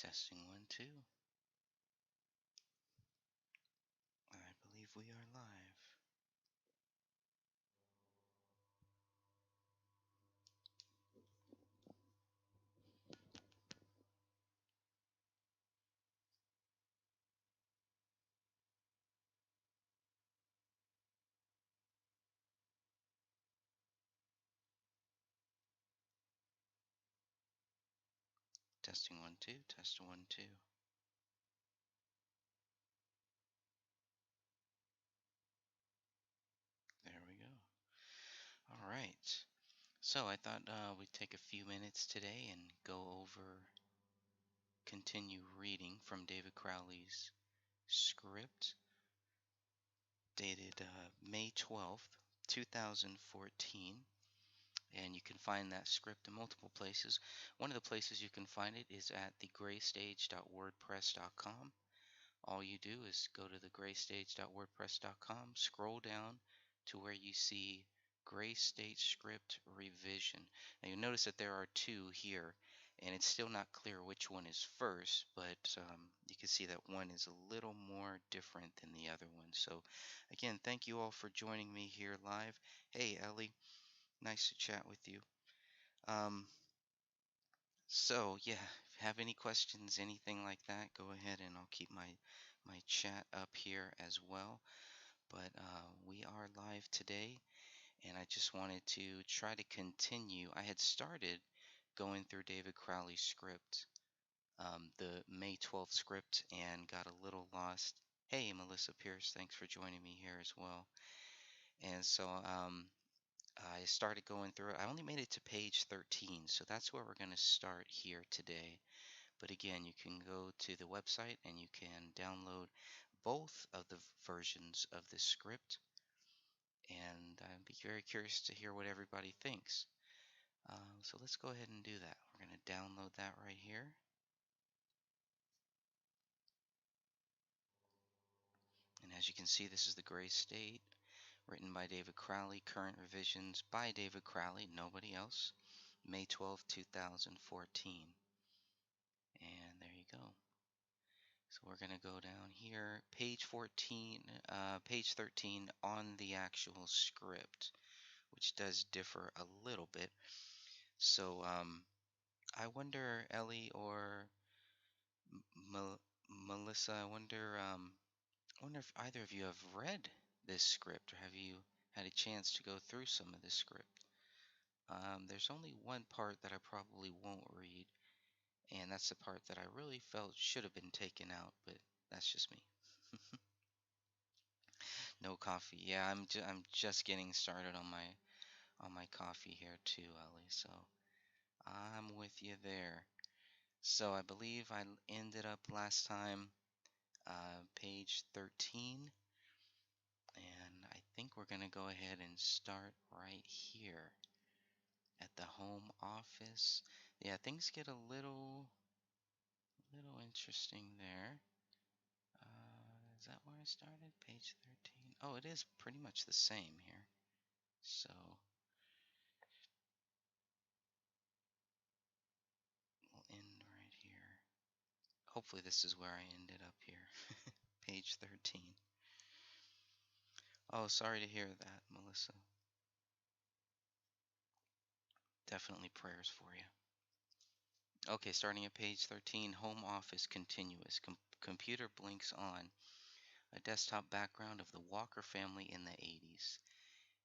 Testing 1 2. I believe we are live. Testing 1 2. Test 1 2. There we go. All right. So I thought we'd take a few minutes today and go over, continue reading from David Crowley's script dated May 12th, 2014. And you can find that script in multiple places. One of the places you can find it is at thegraystage.wordpress.com. All you do is go to thegraystage.wordpress.com, scroll down to where you see Gray Stage Script Revision. Now you'll notice that there are two here, and it's still not clear which one is first, but you can see that one is a little more different than the other one. So again, thank you all for joining me here live. Hey Ellie, nice to chat with you. Um, so yeah, if you have any questions, anything like that, go ahead and I'll keep my chat up here as well. But we are live today, and I just wanted to try to continue. I had started going through David Crowley's script, the May 12th script, and got a little lost. Hey, Melissa Pierce, thanks for joining me here as well. And so I started going through it. I only made it to page 13, so that's where we're going to start here today. But again, you can go to the website and you can download both of the versions of this script. And I'd be very curious to hear what everybody thinks. So let's go ahead and do that. We're going to download that right here. And as you can see, this is the Gray State, written by David Crowley, current revisions by David Crowley, nobody else, May 12, 2014. And there you go. So we're going to go down here, page 13 on the actual script, which does differ a little bit. So I wonder, Ellie or Melissa, I wonder if either of you have read this script, or have you had a chance to go through some of this script. There's only one part that I probably won't read, and that's the part that I really felt should have been taken out, but that's just me. No coffee. Yeah, I'm just getting started on my coffee here too, Ellie. So I'm with you there. So I believe I ended up last time page 13, and I think we're gonna go ahead and start right here at the home office. Yeah, things get a little interesting there. Is that where I started? Page 13. Oh, it is pretty much the same here. So we'll end right here. Hopefully this is where I ended up here. Page 13. Oh, sorry to hear that, Melissa. Definitely prayers for you. Okay, starting at page 13, home office continuous. Computer blinks on. A desktop background of the Walker family in the 80s.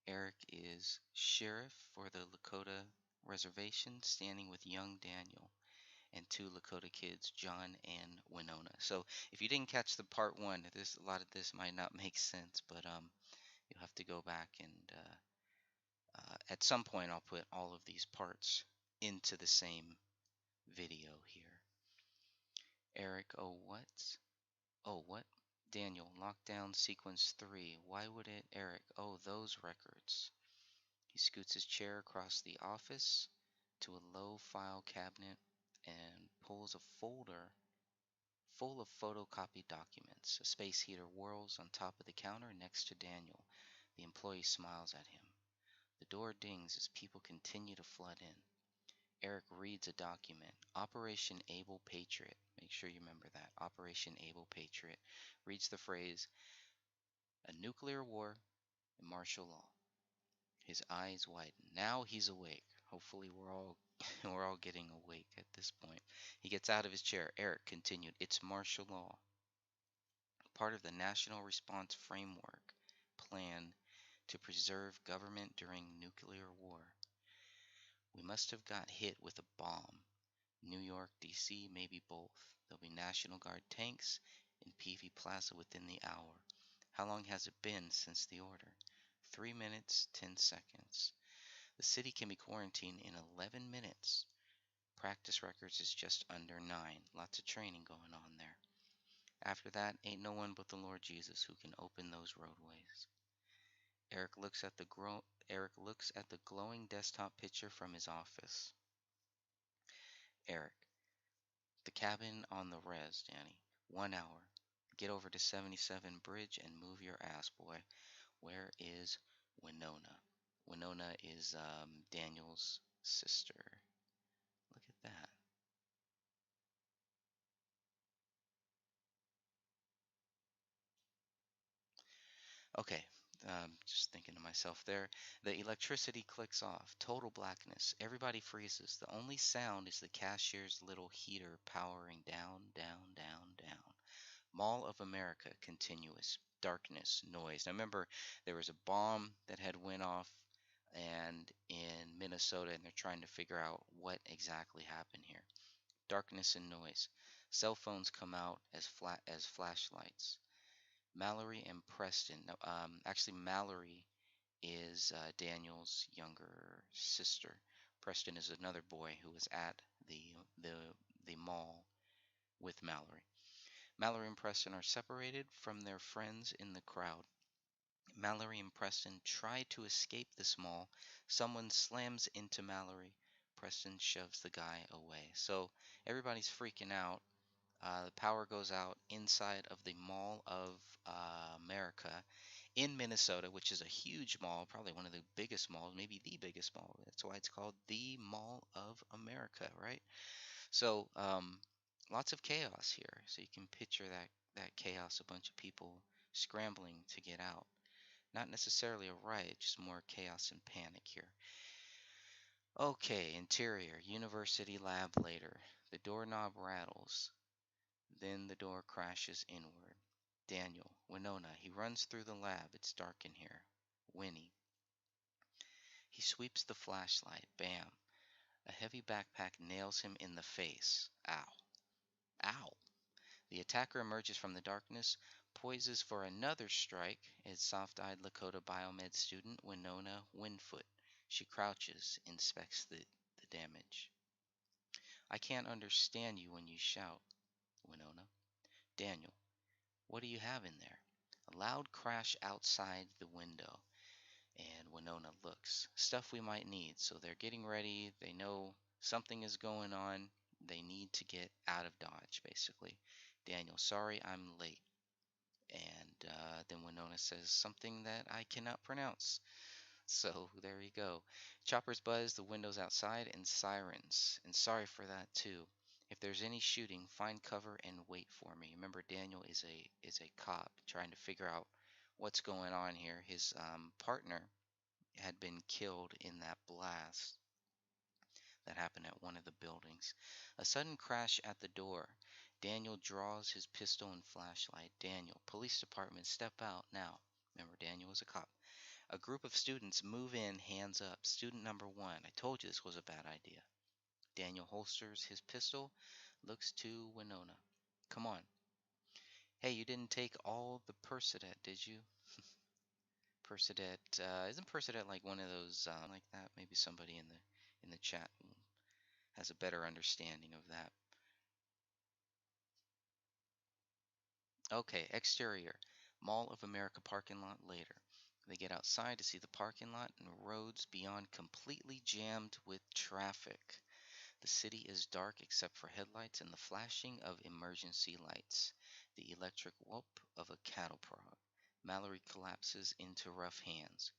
Eric is sheriff for the Lakota reservation, standing with young Daniel and two Lakota kids, John and Winona. So if you didn't catch the part one, a lot of this might not make sense, but you'll have to go back and at some point I'll put all of these parts into the same video here. Eric, oh what? Oh what? Daniel, lockdown sequence 3. Why would it? Eric, oh those records. He scoots his chair across the office to a low file cabinet and pulls a folder full of photocopied documents. A space heater whirls on top of the counter next to Daniel. The employee smiles at him. The door dings as people continue to flood in. Eric reads a document. Operation Able Patriot. Make sure you remember that. Operation Able Patriot. Reads the phrase, a nuclear war and martial law. His eyes widen. Now he's awake. Hopefully we're all we're all getting awake at this point. He gets out of his chair. Eric continued, it's martial law, part of the National Response Framework plan to preserve government during nuclear war. We must have got hit with a bomb. New York, D.C., maybe both. There'll be National Guard tanks in PV Plaza within the hour. How long has it been since the order? 3 minutes, 10 seconds. The city can be quarantined in 11 minutes. Practice records is just under 9. Lots of training going on there. After that, ain't no one but the Lord Jesus who can open those roadways. Eric looks at the glowing desktop picture from his office. Eric, the cabin on the res, Danny. 1 hour. Get over to 77 Bridge and move your ass, boy. Where is Winona? Winona is Daniel's sister. Look at that. Okay, just thinking to myself there. The electricity clicks off. Total blackness. Everybody freezes. The only sound is the cashier's little heater powering down, down, down, down. Mall of America, continuous. Darkness, noise. Now remember, there was a bomb that had went off and in Minnesota, and they're trying to figure out what exactly happened here. Darkness and noise. Cell phones come out as flat as flashlights. Mallory and Preston. Now, actually, Mallory is Daniel's younger sister. Preston is another boy who was at the the the mall with Mallory. Mallory and Preston are separated from their friends in the crowd. Mallory and Preston try to escape this mall. Someone slams into Mallory. Preston shoves the guy away. So everybody's freaking out. The power goes out inside of the Mall of America in Minnesota, which is a huge mall, probably one of the biggest malls, maybe the biggest mall. That's why it's called the Mall of America, right? So lots of chaos here. So you can picture that chaos, a bunch of people scrambling to get out. Not necessarily a riot, just more chaos and panic here. Okay, interior, university lab later. The doorknob rattles. Then the door crashes inward. Daniel, Winona, he runs through the lab. It's dark in here. Winnie. He sweeps the flashlight. Bam. A heavy backpack nails him in the face. Ow. Ow. The attacker emerges from the darkness, poises for another strike. It's soft-eyed Lakota biomed student Winona Winfoot. She crouches, inspects the damage. I can't understand you when you shout, Winona. Daniel, what do you have in there? A loud crash outside the window, and Winona looks. Stuff we might need, so they're getting ready. They know something is going on. They need to get out of Dodge, basically. Daniel, sorry I'm late. And then Winona says something that I cannot pronounce. So there you go. Choppers buzz, the windows outside, and sirens. And sorry for that too. If there's any shooting, find cover and wait for me. Remember, Daniel is a cop trying to figure out what's going on here. His partner had been killed in that blast that happened at one of the buildings. A sudden crash at the door. Daniel draws his pistol and flashlight. Daniel, police department, step out now. Remember, Daniel is a cop. A group of students move in, hands up. Student number 1. I told you this was a bad idea. Daniel holsters his pistol, looks to Winona. Come on. Hey, you didn't take all the Persidet, did you? Persidet, isn't Persidet like one of those like that? Maybe somebody in the chat has a better understanding of that. Okay, exterior. Mall of America parking lot later. They get outside to see the parking lot and roads beyond completely jammed with traffic. The city is dark except for headlights and the flashing of emergency lights. The electric whoop of a cattle prod. Mallory collapses into rough hands.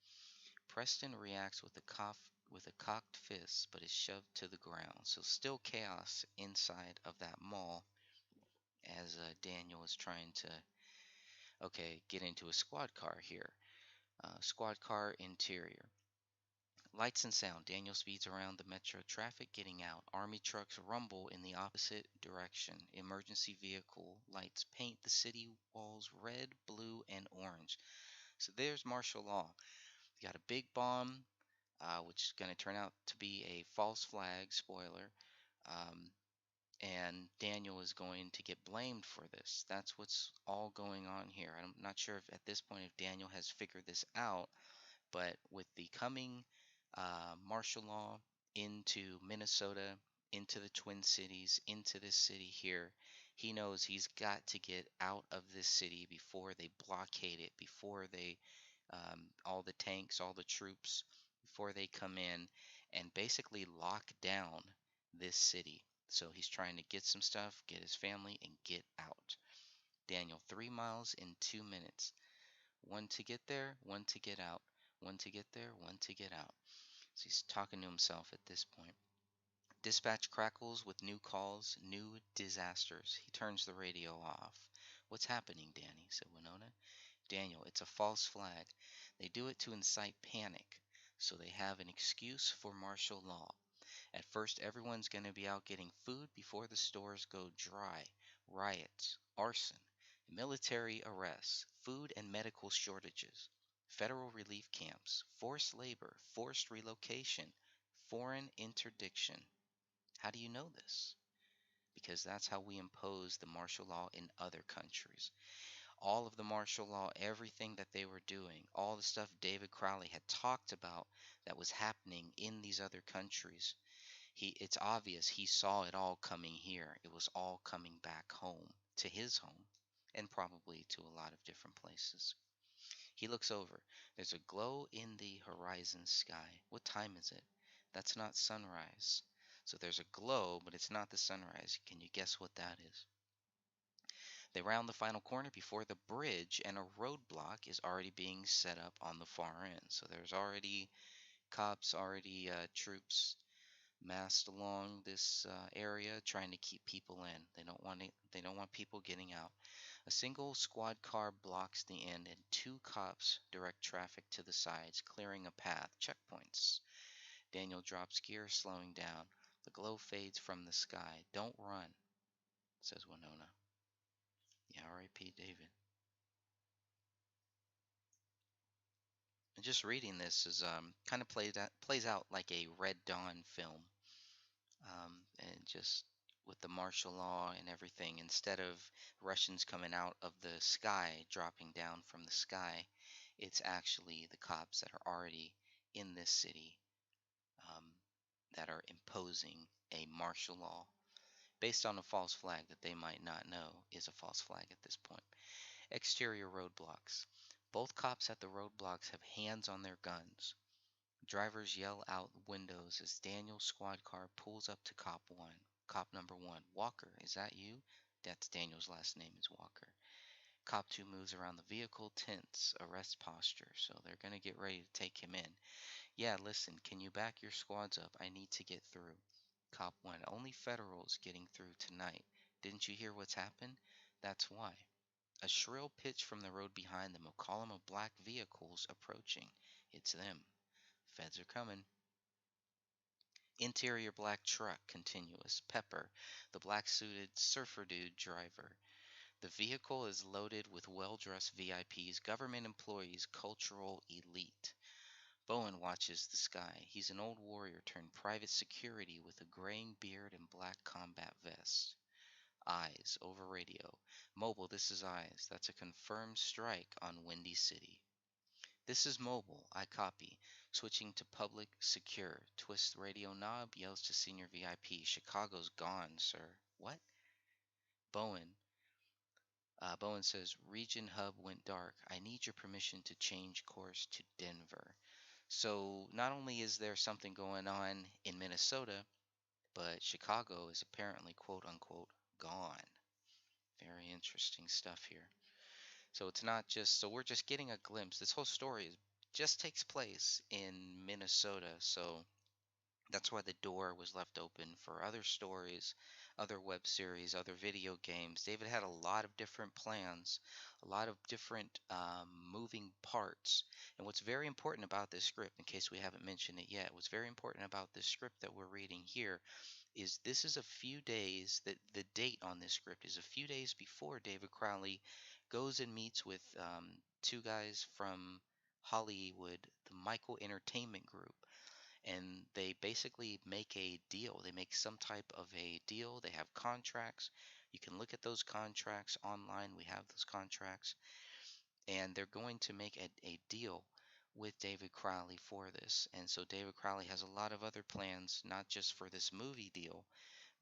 Preston reacts with a cough with a cocked fist, but is shoved to the ground. So still chaos inside of that mall as Daniel is trying to, okay, get into a squad car here. Squad car interior. Lights and sound. Daniel speeds around the metro traffic, getting out. Army trucks rumble in the opposite direction. Emergency vehicle lights paint the city walls red, blue, and orange. So there's martial law. You got a big bomb, which is going to turn out to be a false flag, spoiler. Um, and Daniel is going to get blamed for this. That's what's all going on here. I'm not sure if at this point if Daniel has figured this out, but with the coming martial law into Minnesota, into the Twin Cities, into this city here, he knows he's got to get out of this city before they blockade it, before they, all the tanks, all the troops, before they come in and basically lock down this city. So he's trying to get some stuff, get his family, and get out. Daniel, 3 miles in 2 minutes. One to get there, one to get out. One to get there, one to get out. So he's talking to himself at this point. Dispatch crackles with new calls, new disasters. He turns the radio off. What's happening, Danny? Said Winona. Daniel, it's a false flag. They do it to incite panic, so they have an excuse for martial law. At first, everyone's going to be out getting food before the stores go dry. Riots, arson, military arrests, food and medical shortages, federal relief camps, forced labor, forced relocation, foreign interdiction. How do you know this? Because that's how we impose the martial law in other countries. All of the martial law, everything that they were doing, all the stuff David Crowley had talked about that was happening in these other countries, it's obvious he saw it all coming here. It was all coming back home, to his home, and probably to a lot of different places. He looks over. There's a glow in the horizon sky. What time is it? That's not sunrise. So there's a glow, but it's not the sunrise. Can you guess what that is? They round the final corner before the bridge, and a roadblock is already being set up on the far end. So there's already cops, already troops massed along this area, trying to keep people in. They don't want it. They don't want people getting out. A single squad car blocks the end, and two cops direct traffic to the sides, clearing a path. Checkpoints. Daniel drops gear, slowing down. The glow fades from the sky. Don't run, says Winona. Yeah, R.I.P. David. And just reading this is kind of plays out like a Red Dawn film, and just with the martial law and everything, instead of Russians coming out of the sky, dropping down from the sky, it's actually the cops that are already in this city, um, that are imposing a martial law based on a false flag that they might not know is a false flag at this point. Exterior roadblocks. Both cops at the roadblocks have hands on their guns. Drivers yell out windows as Daniel's squad car pulls up to cop one. Cop number one, Walker, is that you? That's Daniel's last name is Walker. Cop two moves around the vehicle, tense, arrest posture, so they're gonna get ready to take him in. Yeah, listen, can you back your squads up? I need to get through. Cop one, only federals getting through tonight. Didn't you hear what's happened? That's why. A shrill pitch from the road behind them, a column of black vehicles approaching. It's them. Feds are coming. Interior black truck, continuous. Pepper, the black suited surfer dude driver. The vehicle is loaded with well dressed VIPs, government employees, cultural elite. Bowen watches the sky. He's an old warrior turned private security with a graying beard and black combat vest. Eyes over radio. Mobile, this is Eyes. That's a confirmed strike on Windy City. This is Mobile. I copy. Switching to public secure. Twist radio knob, yells to senior VIP. Chicago's gone, sir. What? Bowen. Bowen says, Region Hub went dark. I need your permission to change course to Denver. So not only is there something going on in Minnesota, but Chicago is apparently quote unquote gone. Very interesting stuff here. So it's not just, so we're just getting a glimpse. This whole story just takes place in Minnesota. So That's why the door was left open for other stories, other web series, other video games. David had a lot of different plans, a lot of different moving parts. And what's very important about this script, in case we haven't mentioned it yet, what's very important about this script that we're reading here is this is a few days, that the date on this script is a few days before David Crowley goes and meets with two guys from Hollywood, the Michael Entertainment Group, and they basically make a deal. They make some type of a deal. They have contracts. You can look at those contracts online. We have those contracts, and they're going to make a deal with David Crowley for this. And so David Crowley has a lot of other plans, not just for this movie deal,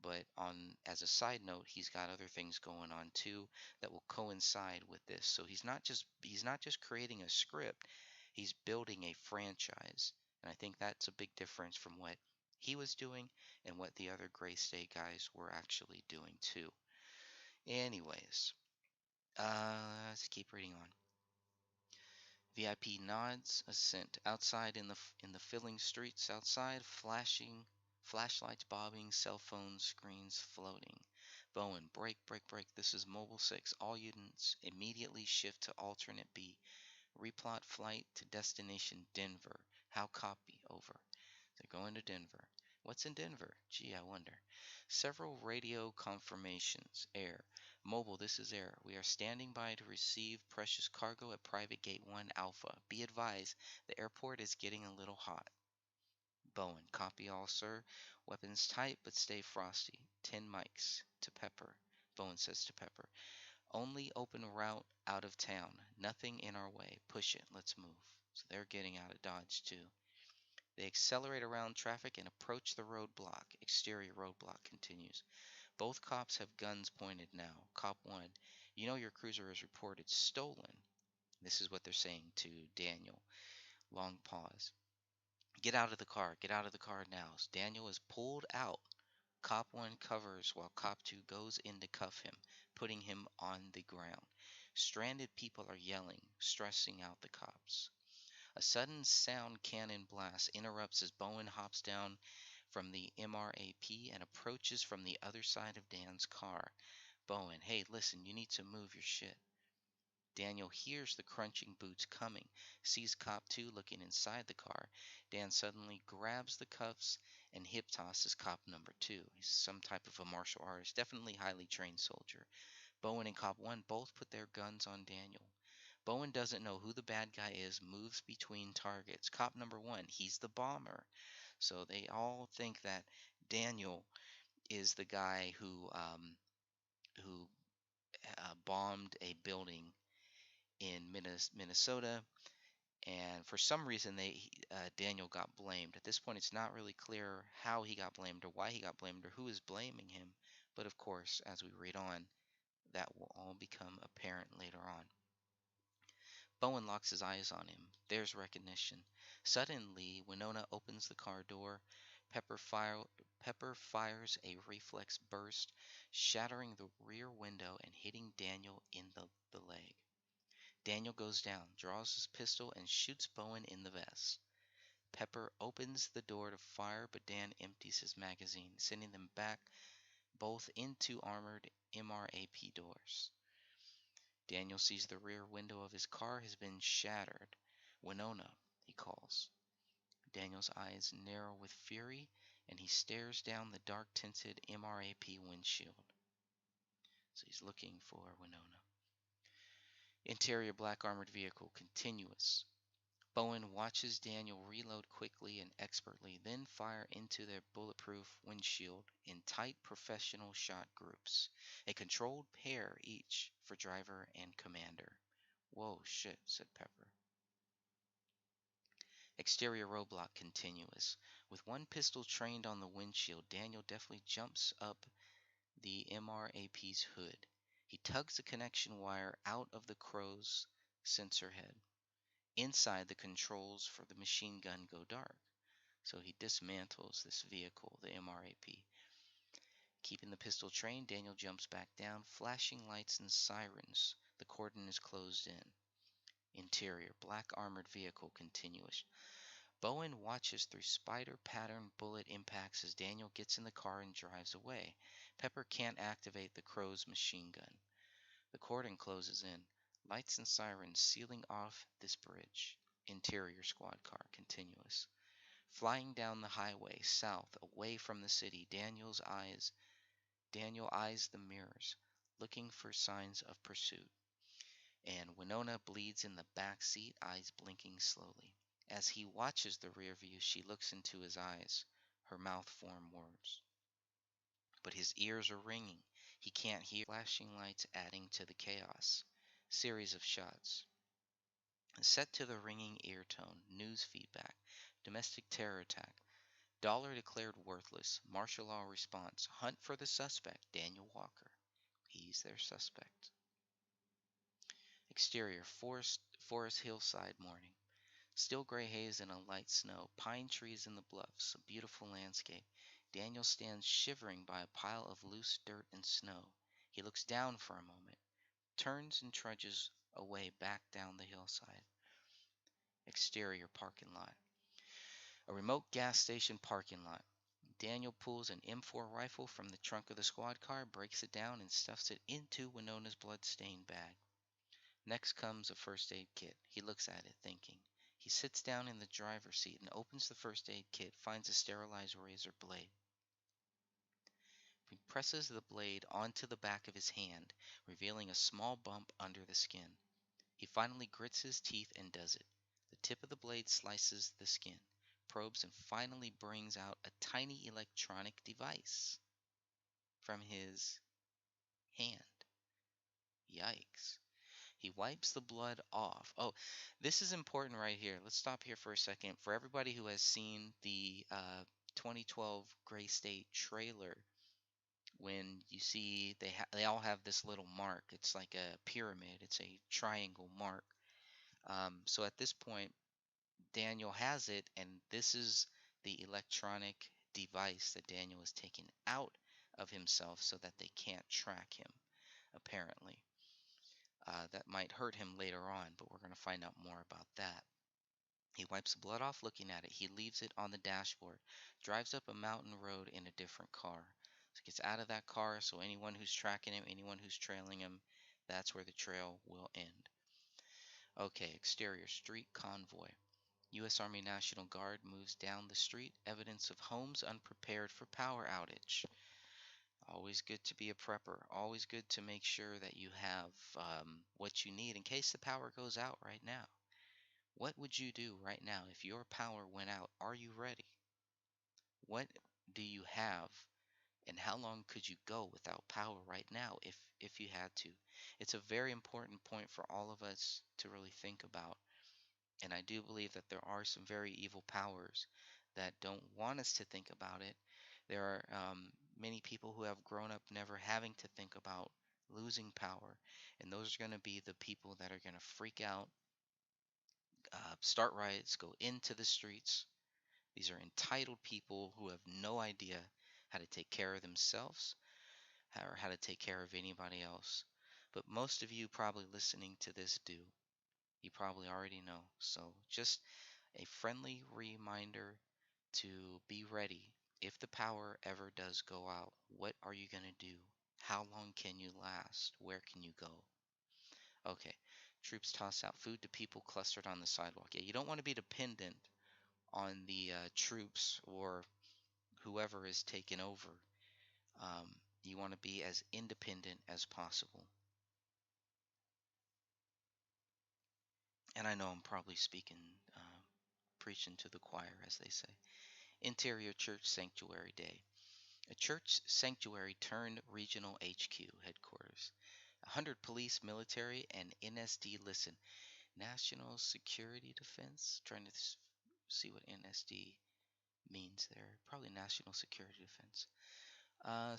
but on as a side note, he's got other things going on too that will coincide with this. So he's not just creating a script, he's building a franchise. And I think that's a big difference from what he was doing and what the other Gray State guys were actually doing too. Anyways, let's keep reading on. VIP nods assent. Outside in the filling streets outside, flashing flashlights bobbing, cell phone screens floating. Bowen, break, break, break. This is Mobile 6. All units immediately shift to alternate B. Replot flight to destination Denver. How copy? Over. They're going to Denver. What's in Denver? Gee, I wonder. Several radio confirmations. Air. Mobile, this is Air. We are standing by to receive precious cargo at Private Gate 1 Alpha. Be advised, the airport is getting a little hot. Bowen, copy all, sir. Weapons tight, but stay frosty. 10 mics. To Pepper. Bowen says to Pepper, only open route out of town. Nothing in our way. Push it. Let's move. So they're getting out of Dodge, too. They accelerate around traffic and approach the roadblock. Exterior roadblock continues. Both cops have guns pointed now. Cop 1, you know your cruiser is reported stolen. This is what they're saying to Daniel. Long pause. Get out of the car. Get out of the car now. Daniel is pulled out. Cop 1 covers while Cop 2 goes in to cuff him, putting him on the ground. Stranded people are yelling, stressing out the cops. A sudden sound cannon blast interrupts as Bowen hops down from the MRAP and approaches from the other side of Dan's car. Bowen, hey, listen, you need to move your shit. Daniel hears the crunching boots coming, sees Cop 2 looking inside the car. Dan suddenly grabs the cuffs and hip tosses Cop number 2. He's some type of a martial artist, definitely highly trained soldier. Bowen and Cop 1 both put their guns on Daniel. Bowen doesn't know who the bad guy is, moves between targets. Cop number 1, he's the bomber. So they all think that Daniel is the guy who bombed a building in Minnesota, and for some reason Daniel got blamed. At this point, it's not really clear how he got blamed or why he got blamed or who is blaming him. But of course, as we read on, that will all become apparent later on. Bowen locks his eyes on him. There's recognition. Suddenly, Winona opens the car door. Pepper fires a reflex burst, shattering the rear window and hitting Daniel in the leg. Daniel goes down, draws his pistol, and shoots Bowen in the vest. Pepper opens the door to fire, but Dan empties his magazine, sending them back both into armored MRAP doors. Daniel sees the rear window of his car has been shattered. Winona, he calls. Daniel's eyes narrow with fury, and he stares down the dark-tinted MRAP windshield. So he's looking for Winona. Interior black armored vehicle, continuous. Bowen watches Daniel reload quickly and expertly, then fire into their bulletproof windshield in tight professional shot groups. A controlled pair each for driver and commander. Whoa, shit, said Pepper. Exterior roadblock continuous. With one pistol trained on the windshield, Daniel deftly jumps up the MRAP's hood. He tugs the connection wire out of the crow's sensor head. Inside, the controls for the machine gun go dark. So he dismantles this vehicle, the MRAP. Keeping the pistol trained, Daniel jumps back down, flashing lights and sirens. The cordon is closed in. Interior, black armored vehicle, continuous. Bowen watches through spider pattern bullet impacts as Daniel gets in the car and drives away. Pepper can't activate the crow's machine gun. The cordon closes in. Lights and sirens sealing off this bridge. Interior squad car continuous. Flying down the highway south away from the city, Daniel eyes the mirrors, looking for signs of pursuit. And Winona bleeds in the back seat, eyes blinking slowly. As he watches the rear view, she looks into his eyes. Her mouth forms words. But his ears are ringing. He can't hear flashing lights adding to the chaos. Series of shots. Set to the ringing ear tone. News feedback. Domestic terror attack. Dollar declared worthless. Martial law response. Hunt for the suspect, Daniel Walker. He's their suspect. Exterior, forest hillside morning. Still gray haze and a light snow. Pine trees in the bluffs. A beautiful landscape. Daniel stands shivering by a pile of loose dirt and snow. He looks down for a moment, turns and trudges away back down the hillside. Exterior parking lot. A remote gas station parking lot. Daniel pulls an M4 rifle from the trunk of the squad car, breaks it down, and stuffs it into Winona's blood-stained bag. Next comes a first aid kit. He looks at it, thinking. He sits down in the driver's seat and opens the first aid kit, finds a sterilized razor blade. He presses the blade onto the back of his hand, revealing a small bump under the skin. He finally grits his teeth and does it. The tip of the blade slices the skin, probes, and finally brings out a tiny electronic device from his hand. Yikes. He wipes the blood off. Oh, this is important right here. Let's stop here for a second. For everybody who has seen the 2012 Gray State trailer, when you see they all have this little mark. It's like a pyramid. It's a triangle mark. So at this point, Daniel has it, and this is the electronic device that Daniel has taken out of himself so that they can't track him, apparently. That might hurt him later on, but we're going to find out more about that. He wipes the blood off looking at it. He leaves it on the dashboard, drives up a mountain road in a different car. So he gets out of that car, so anyone who's tracking him, anyone who's trailing him, that's where the trail will end. Okay, exterior street convoy. U.S. Army National Guard moves down the street, evidence of homes unprepared for power outage. Always good to be a prepper. Always good to make sure that you have what you need in case the power goes out right now. What would you do right now if your power went out? Are you ready? What do you have, and how long could you go without power right now if you had to? It's a very important point for all of us to really think about. And I do believe that there are some very evil powers that don't want us to think about it. There are many people who have grown up never having to think about losing power. And those are going to be the people that are going to freak out, start riots, go into the streets. These are entitled people who have no idea how to take care of themselves or how to take care of anybody else. But most of you probably listening to this do. You probably already know. So just a friendly reminder to be ready. If the power ever does go out, what are you going to do? How long can you last? Where can you go? Okay, troops toss out food to people clustered on the sidewalk. Yeah, you don't want to be dependent on the troops or whoever is taking over. You want to be as independent as possible. And I know I'm probably speaking, preaching to the choir, as they say. Interior Church Sanctuary Day. A church sanctuary turned regional HQ headquarters. 100 police, military, and NSD listen. National Security Defense. Trying to see what NSD means there. Probably National Security Defense.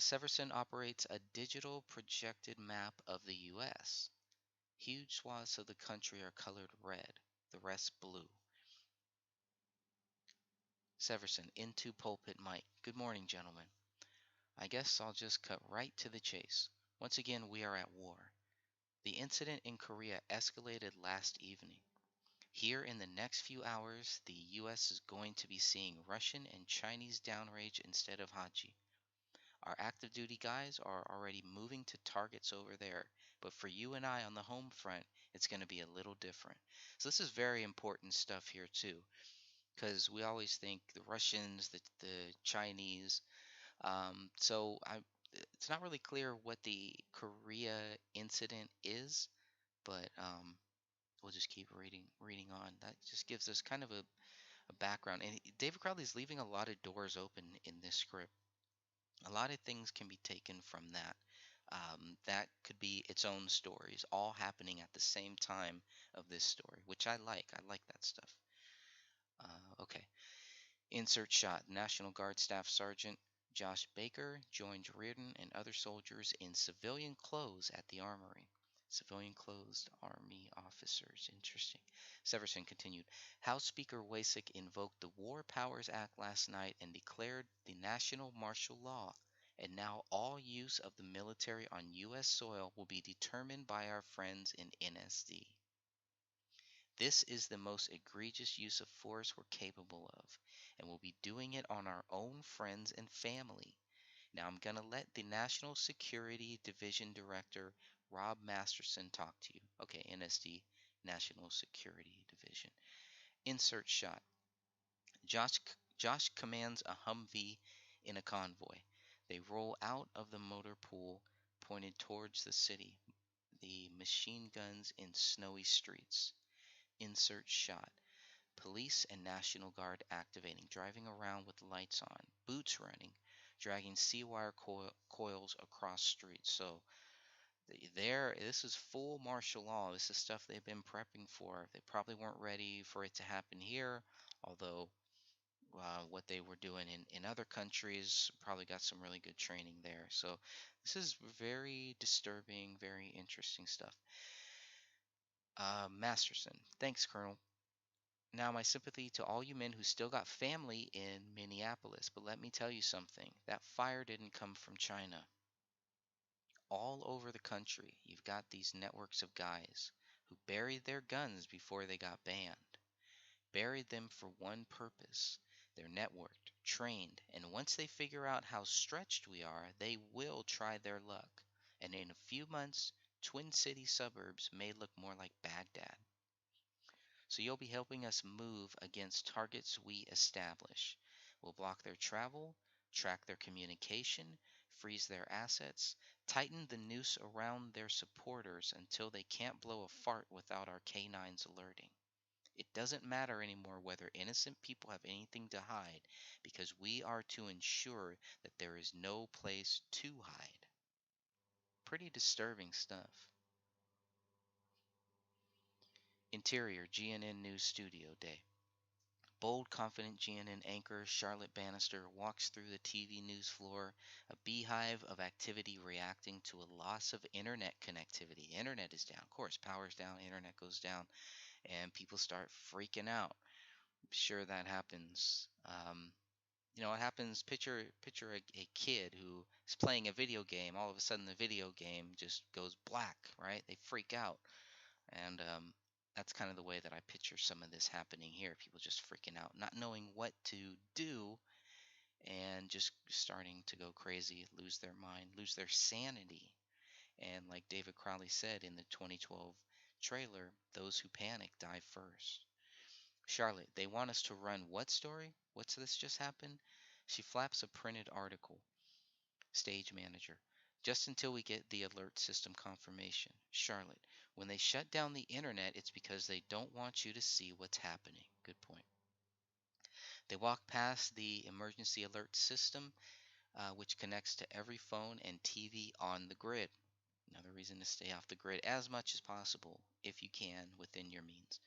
Severson operates a digital projected map of the U.S. Huge swaths of the country are colored red, the rest blue. Severson into pulpit mic. Good morning, gentlemen. I guess I'll just cut right to the chase. Once again, we are at war. The incident in Korea escalated last evening. Here in the next few hours, the US is going to be seeing Russian and Chinese downrange instead of Haji. Our active duty guys are already moving to targets over there, but for you and I on the home front, it's going to be a little different. So this is very important stuff here too, because we always think the Russians, the Chinese. It's not really clear what the Korea incident is, but we'll just keep reading on. That just gives us kind of a background. And David Crowley is leaving a lot of doors open in this script. A lot of things can be taken from that. That could be its own stories, all happening at the same time of this story, which I like. I like that stuff. Okay. Insert shot. National Guard Staff Sergeant Josh Baker joins Reardon and other soldiers in civilian clothes at the armory. Civilian clothed army officers. Interesting. Severson continued. House Speaker Wasik invoked the War Powers Act last night and declared the national martial law. And now all use of the military on U.S. soil will be determined by our friends in NSD. This is the most egregious use of force we're capable of, and we'll be doing it on our own friends and family. Now I'm going to let the National Security Division Director, Rob Masterson, talk to you. Okay, NSD, National Security Division. Insert shot. Josh, Josh commands a Humvee in a convoy. They roll out of the motor pool pointed towards the city, the machine guns in snowy streets. Insert shot. Police and National Guard activating, driving around with lights on, boots running, dragging sea wire coils across streets. So this is full martial law. This is stuff they've been prepping for. They probably weren't ready for it to happen here, although what they were doing in other countries probably got some really good training there. So this is very disturbing, very interesting stuff. Masterson, thanks, Colonel. Now, my sympathy to all you men who still got family in Minneapolis, but let me tell you something. That fire didn't come from China. All over the country, you've got these networks of guys who buried their guns before they got banned. Buried them for one purpose. They're networked, trained, and once they figure out how stretched we are, they will try their luck. And in a few months, Twin City suburbs may look more like Baghdad. So you'll be helping us move against targets we establish. We'll block their travel, track their communication, freeze their assets, tighten the noose around their supporters until they can't blow a fart without our canines alerting. It doesn't matter anymore whether innocent people have anything to hide, because we are to ensure that there is no place to hide. Pretty disturbing stuff. Interior GNN News Studio Day. Bold, confident GNN anchor Charlotte Bannister walks through the TV news floor, a beehive of activity reacting to a loss of internet connectivity. Internet is down. Of course, power's down, internet goes down, and people start freaking out. I'm sure that happens. It happens. Picture a kid who is playing a video game. All of a sudden, the video game just goes black, right? They freak out. And that's kind of the way that I picture some of this happening here. People just freaking out, not knowing what to do, and just starting to go crazy, lose their mind, lose their sanity. And like David Crowley said in the 2012 trailer, those who panic die first. Charlotte, they want us to run what story? What's this just happened? She flaps a printed article. Stage manager. Just until we get the alert system confirmation. Charlotte, when they shut down the internet, it's because they don't want you to see what's happening. Good point. They walk past the emergency alert system, which connects to every phone and TV on the grid. Another reason to stay off the grid as much as possible, if you can, within your means.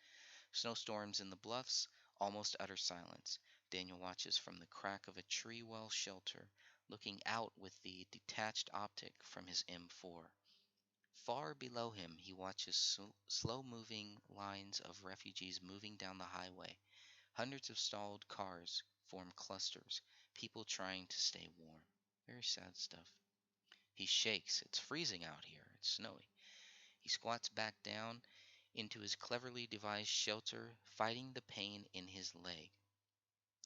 Snowstorms in the bluffs, almost utter silence. Daniel watches from the crack of a tree well shelter, looking out with the detached optic from his M4. Far below him, he watches slow-moving lines of refugees moving down the highway. Hundreds of stalled cars form clusters, people trying to stay warm. Very sad stuff. He shakes. It's freezing out here. It's snowy. He squats back down into his cleverly devised shelter, fighting the pain in his leg.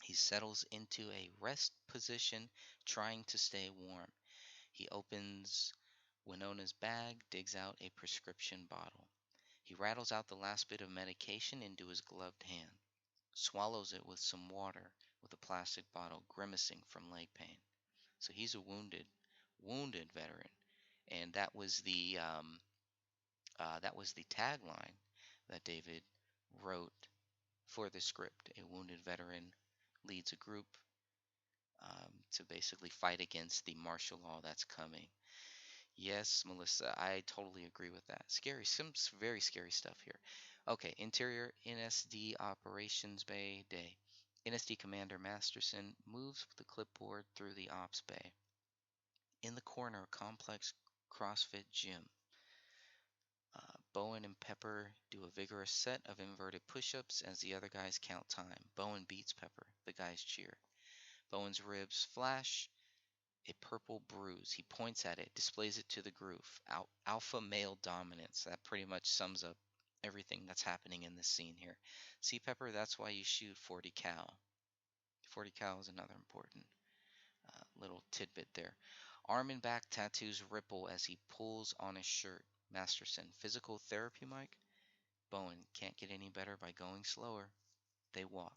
He settles into a rest position, trying to stay warm. He opens Winona's bag, digs out a prescription bottle. He rattles out the last bit of medication into his gloved hand, swallows it with some water with a plastic bottle, grimacing from leg pain. So he's a wounded veteran, and that was the tagline that David wrote for the script. A wounded veteran leads a group to basically fight against the martial law that's coming. Yes, Melissa, I totally agree with that. Scary, some very scary stuff here. Okay, interior NSD Operations Bay Day. NSD Commander Masterson moves the clipboard through the ops bay. In the corner, complex CrossFit gym. Bowen and Pepper do a vigorous set of inverted push ups as the other guys count time. Bowen beats Pepper. The guys cheer. Bowen's ribs flash a purple bruise. He points at it, displays it to the group. Alpha male dominance. That pretty much sums up everything that's happening in this scene here. See, Pepper, that's why you shoot 40 cal. 40 cal is another important little tidbit there. Arm and back tattoos ripple as he pulls on his shirt. Masterson, physical therapy, Mike? Bowen, can't get any better by going slower. They walk.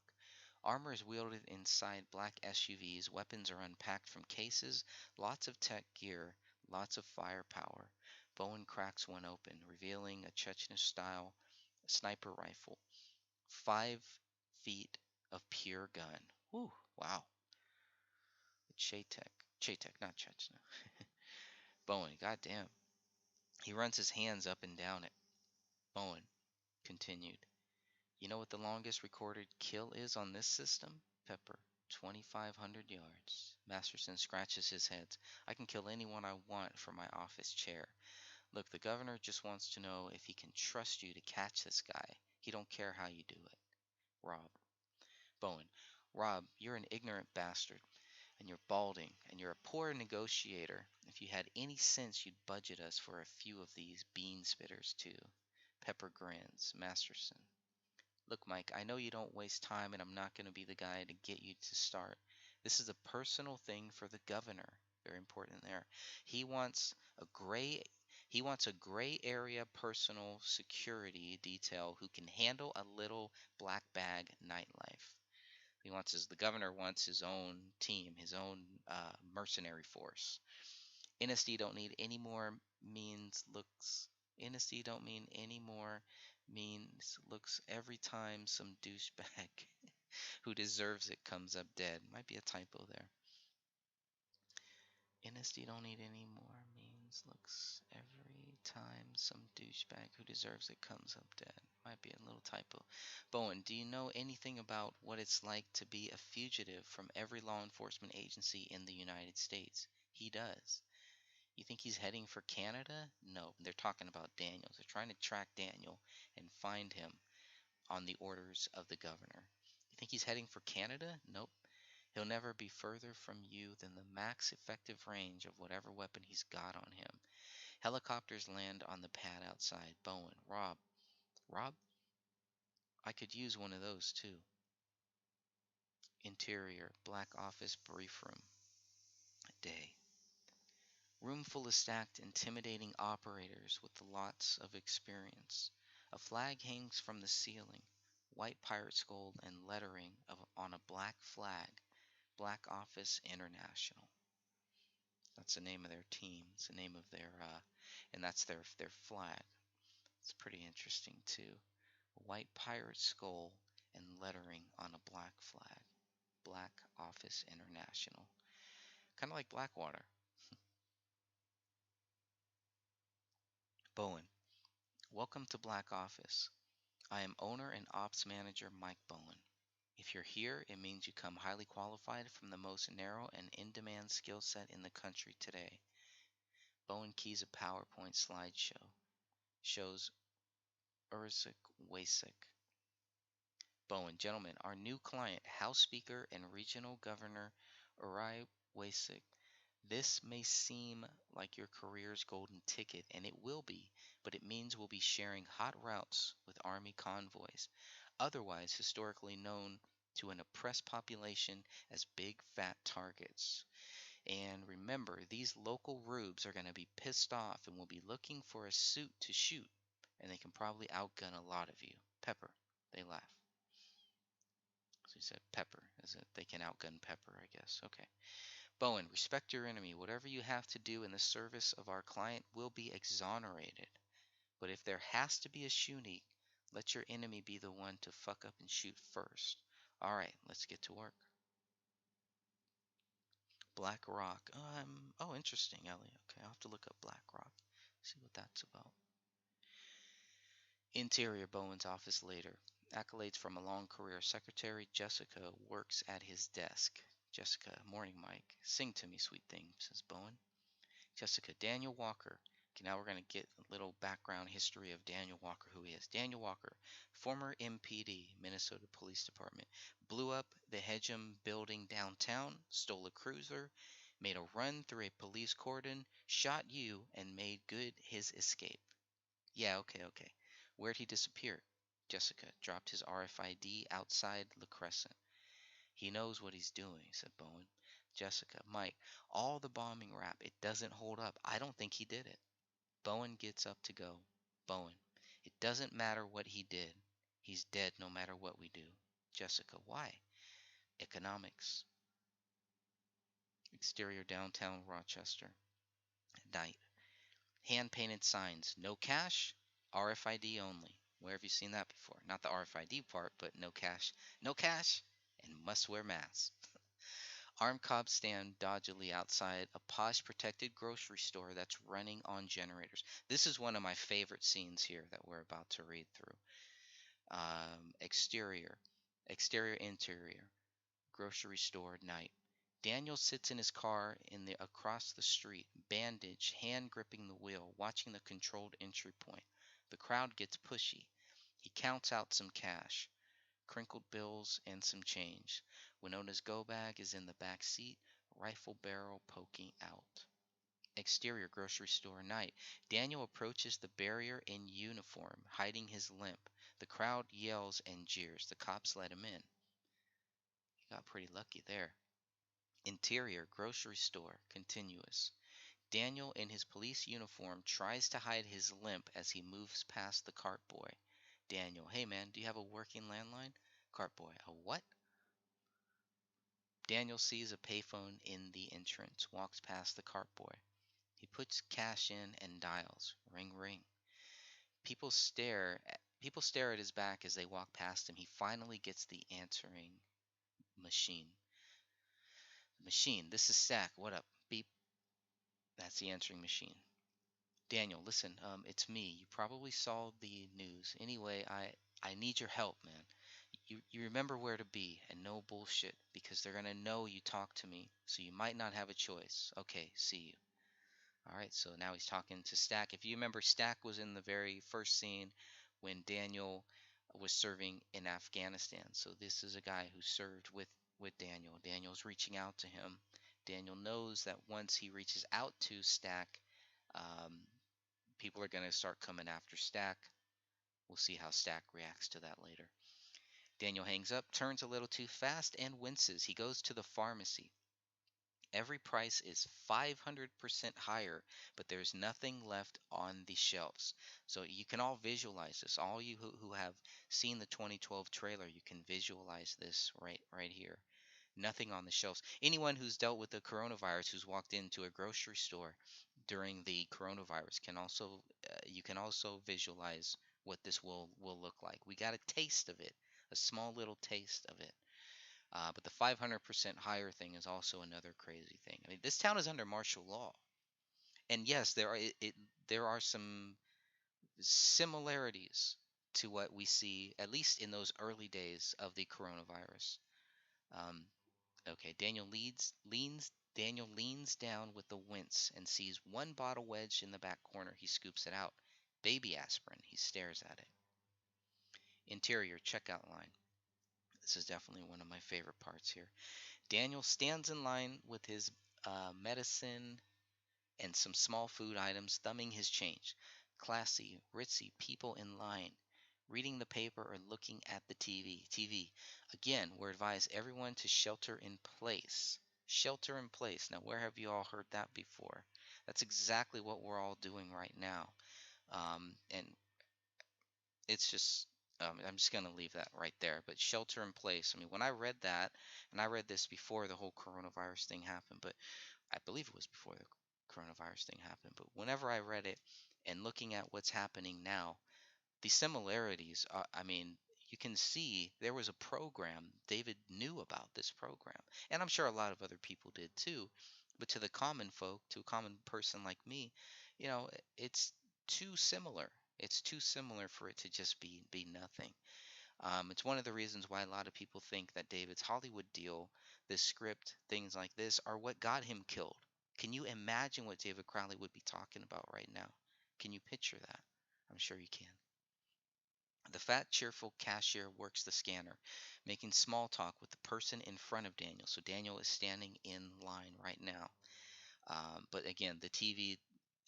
Armor is wielded inside black SUVs. Weapons are unpacked from cases. Lots of tech gear. Lots of firepower. Bowen cracks one open, revealing a Chechen-style sniper rifle. 5 feet of pure gun. Whew, wow. Chaytek. Chaytek, not Chechnya. Bowen, goddamn. He runs his hands up and down it. Bowen continued. You know what the longest recorded kill is on this system? Pepper. 2,500 yards. Masterson scratches his head. I can kill anyone I want from my office chair. Look, the governor just wants to know if he can trust you to catch this guy. He don't care how you do it. Rob. Bowen. Rob, you're an ignorant bastard, and you're balding, and you're a poor negotiator. If you had any sense, you'd budget us for a few of these bean spitters, too. Pepper grins. Masterson. Look, Mike, I know you don't waste time, and I'm not going to be the guy to get you to start. This is a personal thing for the governor. Very important there. He wants a gray he wants a gray area personal security detail who can handle a little black bag nightlife. The governor wants his own team, his own mercenary force. NSD don't need any more means looks. NSD don't mean any more means looks every time some douchebag who deserves it comes up dead. Might be a typo there. NSD don't need any more means looks every time some douchebag who deserves it comes up dead. Might be a little typo. Bowen, do you know anything about what it's like to be a fugitive from every law enforcement agency in the United States? He does. You think he's heading for Canada? No, they're talking about Daniel. They're trying to track Daniel and find him on the orders of the governor. You think he's heading for Canada? Nope. He'll never be further from you than the max effective range of whatever weapon he's got on him. Helicopters land on the pad outside. Bowen, Rob, I could use one of those too. Interior, black office brief room. Day. Room full of stacked, intimidating operators with lots of experience. A flag hangs from the ceiling, white pirate skull and lettering on a black flag, Black Office International. That's the name of their team. It's the name of and that's their flag. It's pretty interesting too. A white pirate skull and lettering on a black flag, Black Office International. Kind of like Blackwater. Bowen. Welcome to Black Office. I am owner and ops manager Mike Bowen. If you're here, it means you come highly qualified from the most narrow and in-demand skill set in the country today. Bowen keys a PowerPoint slideshow. Shows Urzik Wasik. Bowen, gentlemen, our new client, House Speaker and Regional Governor Uri Wasik, This may seem like your career's golden ticket, and it will be, but it means we'll be sharing hot routes with Army convoys, otherwise historically known to an oppressed population as big fat targets. And remember, these local rubes are going to be pissed off and will be looking for a suit to shoot, and they can probably outgun a lot of you. Pepper. They laugh. So he said Pepper, as if they can outgun Pepper, I guess. Okay. Bowen, respect your enemy. Whatever you have to do in the service of our client will be exonerated. But if there has to be a shooting, let your enemy be the one to fuck up and shoot first. All right, let's get to work. Black Rock. Oh, interesting, Ellie. Okay, I'll have to look up Black Rock. See what that's about. Interior Bowen's office later. Accolades from a long career. Secretary Jessica works at his desk. Jessica, morning, Mike. Sing to me, sweet thing, says Bowen. Jessica, Daniel Walker. Okay, now we're going to get a little background history of Daniel Walker, who he is. Daniel Walker, former MPD, Minnesota Police Department, blew up the Hedgem building downtown, stole a cruiser, made a run through a police cordon, shot you, and made good his escape. Yeah, okay. Where'd he disappear? Jessica dropped his RFID outside La Crescent. He knows what he's doing, said Bowen. Jessica, Mike, all the bombing rap, it doesn't hold up. I don't think he did it. Bowen gets up to go. Bowen, it doesn't matter what he did. He's dead no matter what we do. Jessica, why? Economics. Exterior downtown Rochester. At night. Hand painted signs. No cash, RFID only. Where have you seen that before? Not the RFID part, but no cash. No cash, and must wear masks. Armed cops stand dodgily outside a posh protected grocery store that's running on generators. This is one of my favorite scenes here that we're about to read through. Exterior, interior, grocery store, night. Daniel sits in his car across the street, bandage, hand gripping the wheel, watching the controlled entry point. The crowd gets pushy. He counts out some cash, crinkled bills, and some change. Winona's go bag is in the back seat, rifle barrel poking out. Exterior grocery store night. Daniel approaches the barrier in uniform, hiding his limp. The crowd yells and jeers. The cops let him in. He got pretty lucky there. Interior grocery store continuous. Daniel in his police uniform tries to hide his limp as he moves past the cart boy. Daniel, hey man, do you have a working landline? Cart boy, a what? Daniel sees a payphone in the entrance, walks past the cart boy. He puts cash in and dials. Ring ring. People stare at his back as they walk past him. He finally gets the answering machine. Machine, this is Stack. What up? Beep. That's the answering machine. Daniel, listen, it's me. You probably saw the news. Anyway, I need your help, man. You remember where to be and no bullshit because they're gonna know you talk to me, so you might not have a choice. Okay, see you. All right, so now he's talking to Stack. If you remember, Stack was in the very first scene when Daniel was serving in Afghanistan. So this is a guy who served with Daniel. Daniel's reaching out to him. Daniel knows that once he reaches out to Stack, um, people are going to start coming after Stack. We'll see how Stack reacts to that later. Daniel hangs up, turns a little too fast, and winces. He goes to the pharmacy. Every price is 500% higher, but there's nothing left on the shelves. So you can all visualize this. All you who have seen the 2012 trailer, you can visualize this right here. Nothing on the shelves. Anyone who's dealt with the coronavirus, who's walked into a grocery store during the coronavirus, you can also visualize what this will look like. We got a taste of it, a small little taste of it. But the 500% higher thing is also another crazy thing. I mean, this town is under martial law, and yes, there are some similarities to what we see, at least in those early days of the coronavirus. Um, okay, Daniel leans down with a wince and sees one bottle wedged in the back corner. He scoops it out. Baby aspirin. He stares at it. Interior checkout line. This is definitely one of my favorite parts here. Daniel stands in line with his medicine, and some small food items, thumbing his change. Classy, ritzy people in line, reading the paper or looking at the TV. TV. Again, we're advised everyone to shelter in place. Shelter in place. Now, where have you all heard that before? That's exactly what we're all doing right now. And it's just, I'm just going to leave that right there. But shelter in place. I mean, when I read that, and I read this before the whole coronavirus thing happened, but I believe it was before the coronavirus thing happened, but whenever I read it and looking at what's happening now, the similarities, I mean, you can see there was a program. David knew about this program. And I'm sure a lot of other people did too. But to the common folk, to a common person like me, it's too similar. It's too similar for it to just be nothing. It's one of the reasons why a lot of people think that David's Hollywood deal, this script, things like this, are what got him killed. Can you imagine what David Crowley would be talking about right now? Can you picture that? I'm sure you can. The fat, cheerful cashier works the scanner, making small talk with the person in front of Daniel. So Daniel is standing in line right now. But again, the TV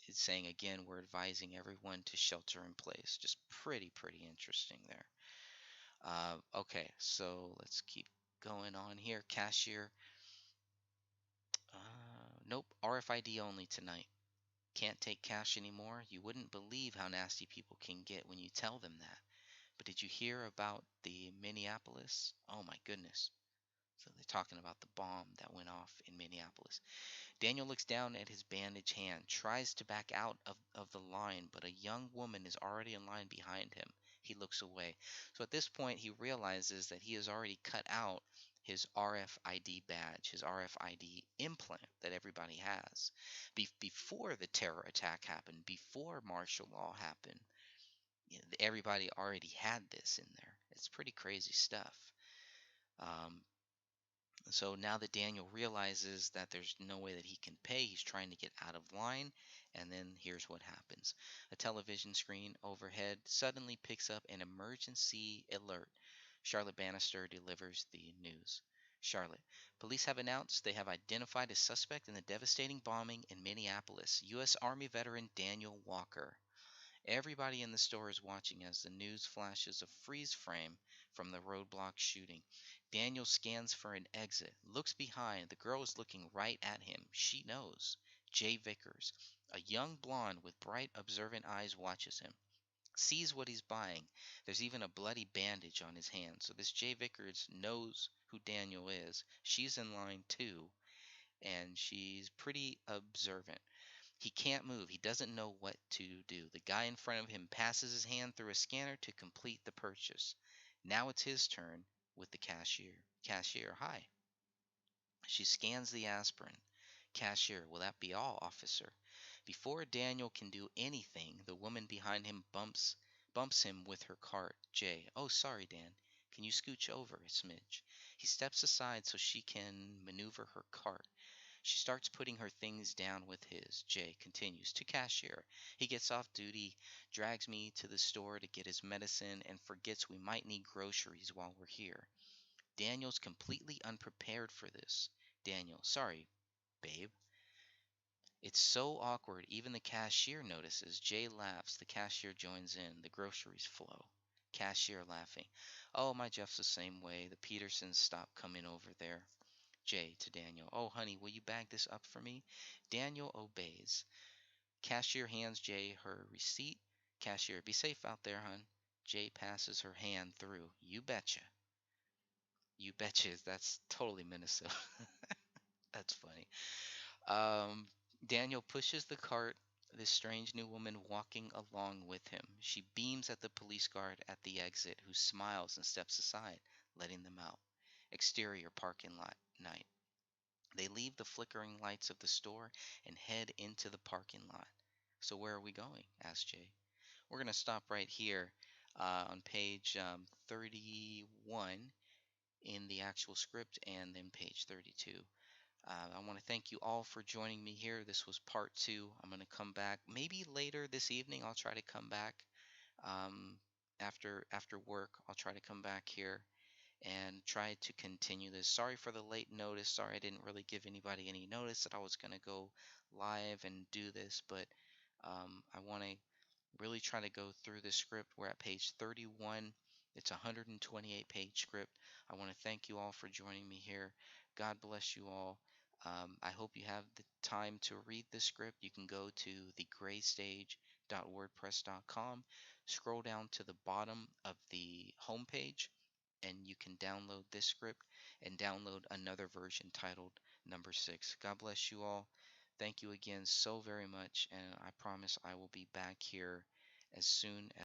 is saying again, we're advising everyone to shelter in place. Just pretty interesting there. Okay, so let's keep going on here. Cashier. Nope, RFID only tonight. Can't take cash anymore. You wouldn't believe how nasty people can get when you tell them that. But did you hear about the Minneapolis? Oh my goodness. So they're talking about the bomb that went off in Minneapolis. Daniel looks down at his bandaged hand, tries to back out of the line, but a young woman is already in line behind him. He looks away. So at this point, he realizes that he has already cut out his RFID badge, his RFID implant that everybody has. Before the terror attack happened, before martial law happened, everybody already had this in there. It's pretty crazy stuff. Um, so now that Daniel realizes that there's no way that he can pay, he's trying to get out of line. And then here's what happens. A television screen overhead suddenly picks up an emergency alert. Charlotte Bannister delivers the news. Charlotte, police have announced they have identified a suspect in the devastating bombing in Minneapolis, U.S. Army veteran Daniel Walker. Everybody in the store is watching as the news flashes a freeze frame from the roadblock shooting. Daniel scans for an exit, looks behind. The girl is looking right at him. She knows. Jay Vickers, a young blonde with bright, observant eyes, watches him. Sees what he's buying. There's even a bloody bandage on his hand. So this Jay Vickers knows who Daniel is. She's in line too, and she's pretty observant. He can't move. He doesn't know what to do. The guy in front of him passes his hand through a scanner to complete the purchase. Now it's his turn with the cashier. Cashier, hi. She scans the aspirin. Cashier, will that be all, officer? Before Daniel can do anything, the woman behind him bumps him with her cart. Jay, oh sorry, Dan. Can you scooch over a smidge? He steps aside so she can maneuver her cart. She starts putting her things down with his. Jay continues to cashier. He gets off duty, drags me to the store to get his medicine, and forgets we might need groceries while we're here. Daniel's completely unprepared for this. Daniel, sorry, babe. It's so awkward, even the cashier notices. Jay laughs. The cashier joins in. The groceries flow. Cashier laughing. Oh, my Jeff's the same way. The Petersons stopped coming over there. Jay to Daniel. Oh, honey, will you bag this up for me? Daniel obeys. Cashier hands Jay her receipt. Cashier, be safe out there, hun. Jay passes her hand through. You betcha. You betcha. That's totally Minnesota. That's funny. Um, Daniel pushes the cart, this strange new woman walking along with him. She beams at the police guard at the exit, who smiles and steps aside, letting them out. Exterior parking lot night. They leave the flickering lights of the store and head into the parking lot. So where are we going? Asked Jay. We're going to stop right here on page 31 in the actual script, and then page 32. I want to thank you all for joining me here. This was part two. I'm going to come back maybe later this evening. I'll try to come back after work. I'll try to come back here and try to continue this. Sorry for the late notice. Sorry I didn't really give anybody any notice that I was going to go live and do this, but I want to really try to go through this script. We're at page 31. It's a 128 page script. I want to thank you all for joining me here. God bless you all. I hope you have the time to read the script. You can go to thegraystage.wordpress.com, scroll down to the bottom of the homepage, and you can download this script and download another version titled Number 6. God bless you all. Thank you again so very much, and I promise I will be back here as soon